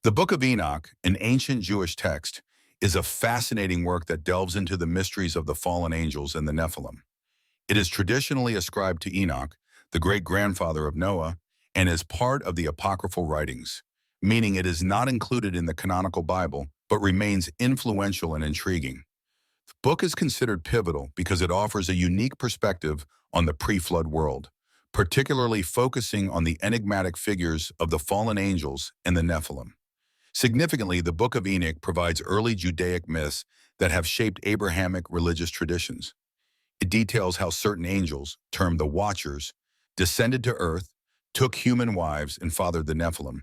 The Book of Enoch, an ancient Jewish text, is a fascinating work that delves into the mysteries of the fallen angels and the Nephilim. It is traditionally ascribed to Enoch, the great-grandfather of Noah, and is part of the apocryphal writings, meaning it is not included in the canonical Bible, but remains influential and intriguing. The book is considered pivotal because it offers a unique perspective on the pre-flood world, particularly focusing on the enigmatic figures of the fallen angels and the Nephilim. Significantly, the Book of Enoch provides early Judaic myths that have shaped Abrahamic religious traditions. It details how certain angels, termed the Watchers, descended to earth, took human wives, and fathered the Nephilim,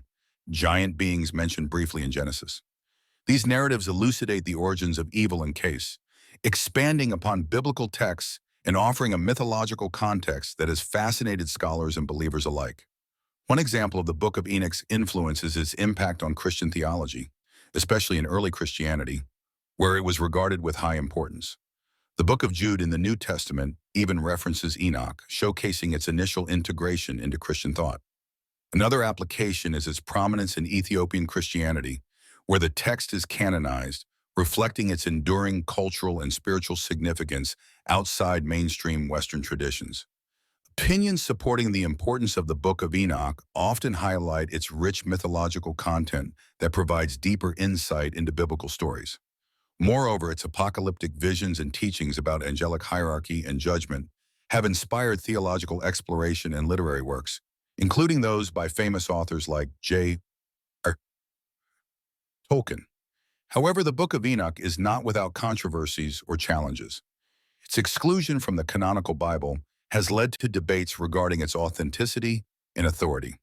giant beings mentioned briefly in Genesis. These narratives elucidate the origins of evil and case, expanding upon biblical texts and offering a mythological context that has fascinated scholars and believers alike. One example of the Book of Enoch's influence is its impact on Christian theology, especially in early Christianity, where it was regarded with high importance. The Book of Jude in the New Testament even references Enoch, showcasing its initial integration into Christian thought. Another application is its prominence in Ethiopian Christianity, where the text is canonized, reflecting its enduring cultural and spiritual significance outside mainstream Western traditions. Opinions supporting the importance of the Book of Enoch often highlight its rich mythological content that provides deeper insight into biblical stories. Moreover, its apocalyptic visions and teachings about angelic hierarchy and judgment have inspired theological exploration and literary works, including those by famous authors like J.R. Tolkien. However, the Book of Enoch is not without controversies or challenges. Its exclusion from the canonical Bible has led to debates regarding its authenticity and authority.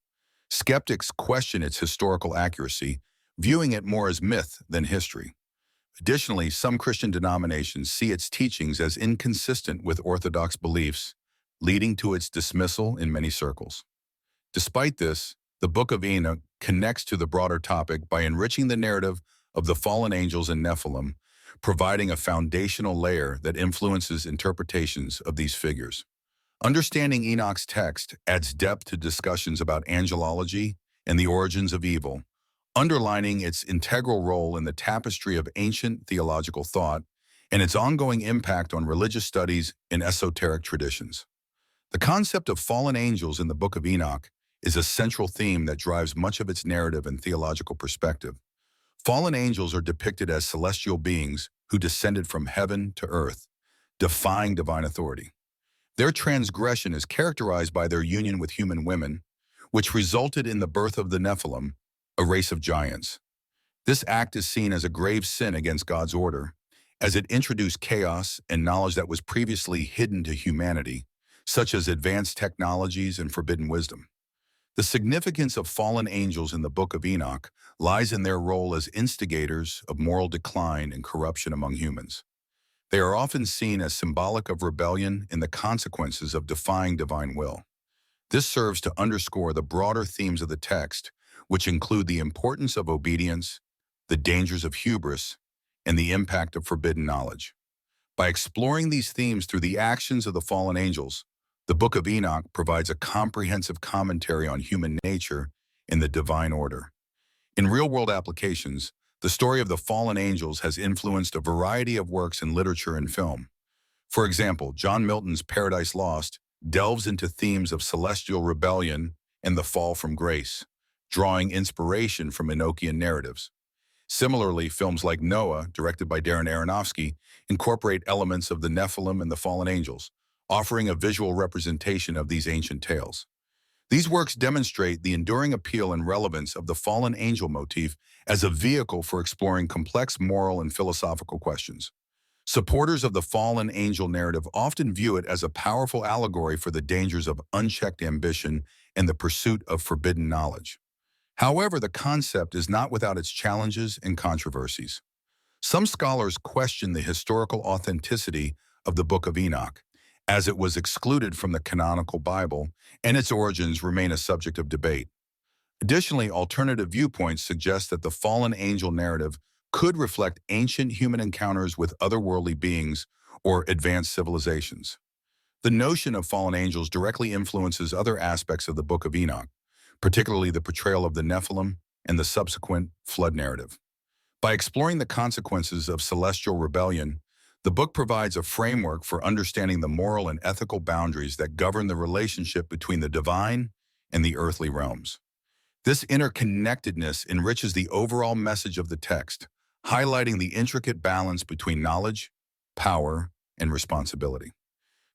Skeptics question its historical accuracy, viewing it more as myth than history. Additionally, some Christian denominations see its teachings as inconsistent with Orthodox beliefs, leading to its dismissal in many circles. Despite this, the Book of Enoch connects to the broader topic by enriching the narrative of the fallen angels and Nephilim, providing a foundational layer that influences interpretations of these figures. Understanding Enoch's text adds depth to discussions about angelology and the origins of evil, underlining its integral role in the tapestry of ancient theological thought and its ongoing impact on religious studies and esoteric traditions. The concept of fallen angels in the Book of Enoch is a central theme that drives much of its narrative and theological perspective. Fallen angels are depicted as celestial beings who descended from heaven to earth, defying divine authority. Their transgression is characterized by their union with human women, which resulted in the birth of the Nephilim, a race of giants. This act is seen as a grave sin against God's order, as it introduced chaos and knowledge that was previously hidden to humanity, such as advanced technologies and forbidden wisdom. The significance of fallen angels in the Book of Enoch lies in their role as instigators of moral decline and corruption among humans. They are often seen as symbolic of rebellion and the consequences of defying divine will. This serves to underscore the broader themes of the text, which include the importance of obedience, the dangers of hubris, and the impact of forbidden knowledge. By exploring these themes through the actions of the fallen angels, the Book of Enoch provides a comprehensive commentary on human nature and the divine order. In real-world applications, the story of the fallen angels has influenced a variety of works in literature and film. For example, John Milton's Paradise Lost delves into themes of celestial rebellion and the fall from grace, drawing inspiration from Enochian narratives. Similarly, films like Noah, directed by Darren Aronofsky, incorporate elements of the Nephilim and the fallen angels, offering a visual representation of these ancient tales. These works demonstrate the enduring appeal and relevance of the fallen angel motif as a vehicle for exploring complex moral and philosophical questions. Supporters of the fallen angel narrative often view it as a powerful allegory for the dangers of unchecked ambition and the pursuit of forbidden knowledge. However, the concept is not without its challenges and controversies. Some scholars question the historical authenticity of the Book of Enoch, as it was excluded from the canonical Bible, and its origins remain a subject of debate. Additionally, alternative viewpoints suggest that the fallen angel narrative could reflect ancient human encounters with otherworldly beings or advanced civilizations. The notion of fallen angels directly influences other aspects of the Book of Enoch, particularly the portrayal of the Nephilim and the subsequent flood narrative. By exploring the consequences of celestial rebellion, the book provides a framework for understanding the moral and ethical boundaries that govern the relationship between the divine and the earthly realms. This interconnectedness enriches the overall message of the text, highlighting the intricate balance between knowledge, power, and responsibility.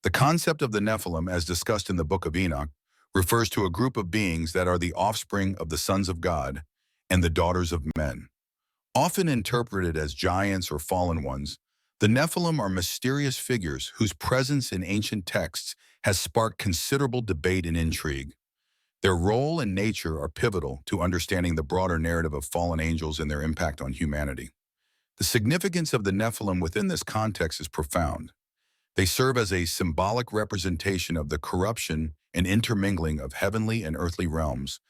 The concept of the Nephilim, as discussed in the Book of Enoch, refers to a group of beings that are the offspring of the sons of God and the daughters of men. Often interpreted as giants or fallen ones, the Nephilim are mysterious figures whose presence in ancient texts has sparked considerable debate and intrigue. Their role and nature are pivotal to understanding the broader narrative of fallen angels and their impact on humanity. The significance of the Nephilim within this context is profound. They serve as a symbolic representation of the corruption and intermingling of heavenly and earthly realms,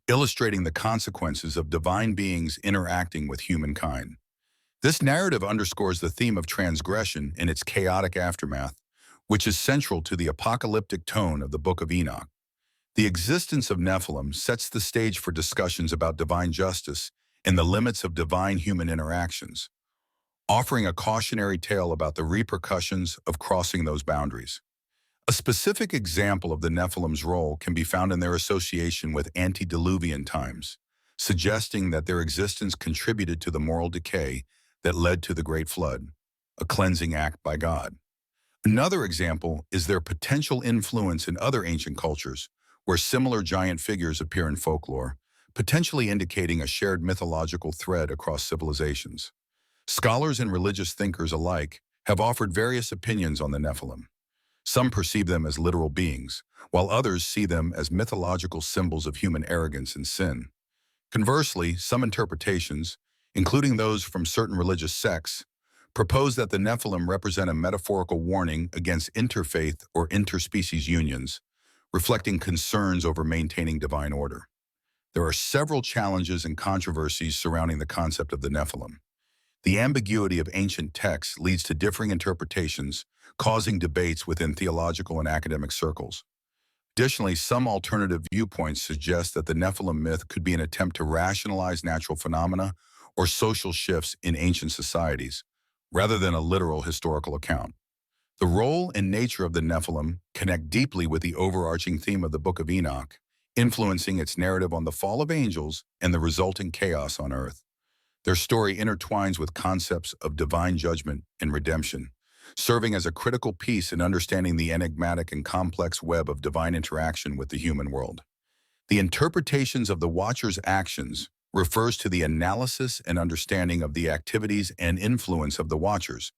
illustrating the consequences of divine beings interacting with humankind. This narrative underscores the theme of transgression in its chaotic aftermath, which is central to the apocalyptic tone of the Book of Enoch. The existence of Nephilim sets the stage for discussions about divine justice and the limits of divine-human interactions, offering a cautionary tale about the repercussions of crossing those boundaries. A specific example of the Nephilim's role can be found in their association with antediluvian times, suggesting that their existence contributed to the moral decay that led to the Great Flood, a cleansing act by God. Another example is their potential influence in other ancient cultures, where similar giant figures appear in folklore, potentially indicating a shared mythological thread across civilizations. Scholars and religious thinkers alike have offered various opinions on the Nephilim. Some perceive them as literal beings, while others see them as mythological symbols of human arrogance and sin. Conversely, some interpretations, including those from certain religious sects, propose that the Nephilim represent a metaphorical warning against interfaith or interspecies unions, reflecting concerns over maintaining divine order. There are several challenges and controversies surrounding the concept of the Nephilim. The ambiguity of ancient texts leads to differing interpretations, causing debates within theological and academic circles. Additionally, some alternative viewpoints suggest that the Nephilim myth could be an attempt to rationalize natural phenomena or social shifts in ancient societies, rather than a literal historical account. The role and nature of the Nephilim connect deeply with the overarching theme of the Book of Enoch, influencing its narrative on the fall of angels and the resulting chaos on earth. Their story intertwines with concepts of divine judgment and redemption, serving as a critical piece in understanding the enigmatic and complex web of divine interaction with the human world. The interpretations of the Watcher's actions refers to the analysis and understanding of the activities and influence of the Watchers,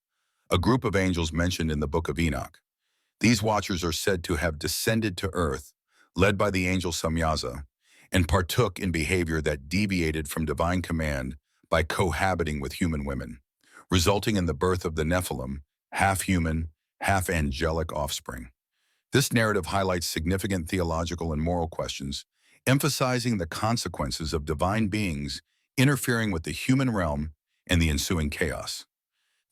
a group of angels mentioned in the Book of Enoch. These Watchers are said to have descended to earth, led by the angel Samyaza, and partook in behavior that deviated from divine command by cohabiting with human women, resulting in the birth of the Nephilim, half-human, half-angelic offspring. This narrative highlights significant theological and moral questions, emphasizing the consequences of divine beings interfering with the human realm and the ensuing chaos.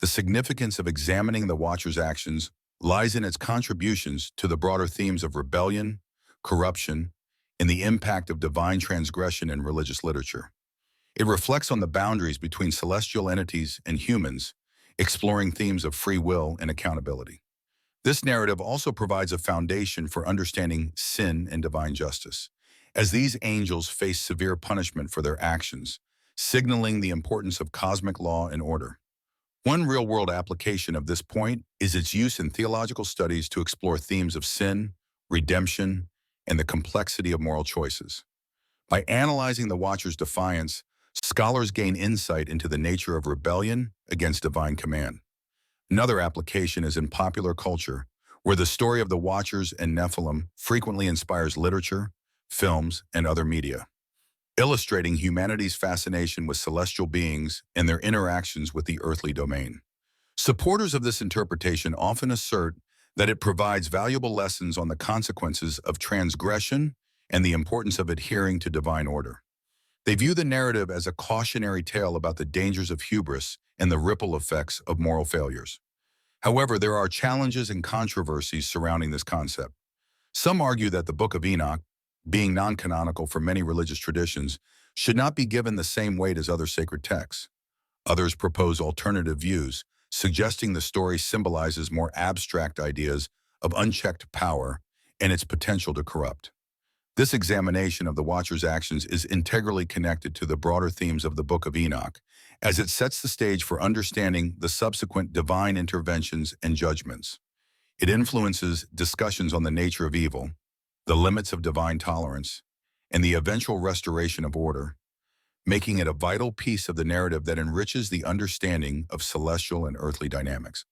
The significance of examining the Watcher's actions lies in its contributions to the broader themes of rebellion, corruption, and the impact of divine transgression in religious literature. It reflects on the boundaries between celestial entities and humans, exploring themes of free will and accountability. This narrative also provides a foundation for understanding sin and divine justice, as these angels face severe punishment for their actions, signaling the importance of cosmic law and order. One real-world application of this point is its use in theological studies to explore themes of sin, redemption, and the complexity of moral choices. By analyzing the Watcher's defiance, scholars gain insight into the nature of rebellion against divine command. Another application is in popular culture, where the story of the Watchers and Nephilim frequently inspires literature, films, and other media, illustrating humanity's fascination with celestial beings and their interactions with the earthly domain. Supporters of this interpretation often assert that it provides valuable lessons on the consequences of transgression and the importance of adhering to divine order. They view the narrative as a cautionary tale about the dangers of hubris and the ripple effects of moral failures. However, there are challenges and controversies surrounding this concept. Some argue that the Book of Enoch, being non-canonical for many religious traditions, should not be given the same weight as other sacred texts. Others propose alternative views, suggesting the story symbolizes more abstract ideas of unchecked power and its potential to corrupt. This examination of the Watcher's actions is integrally connected to the broader themes of the Book of Enoch, as it sets the stage for understanding the subsequent divine interventions and judgments. It influences discussions on the nature of evil, the limits of divine tolerance, and the eventual restoration of order, making it a vital piece of the narrative that enriches the understanding of celestial and earthly dynamics.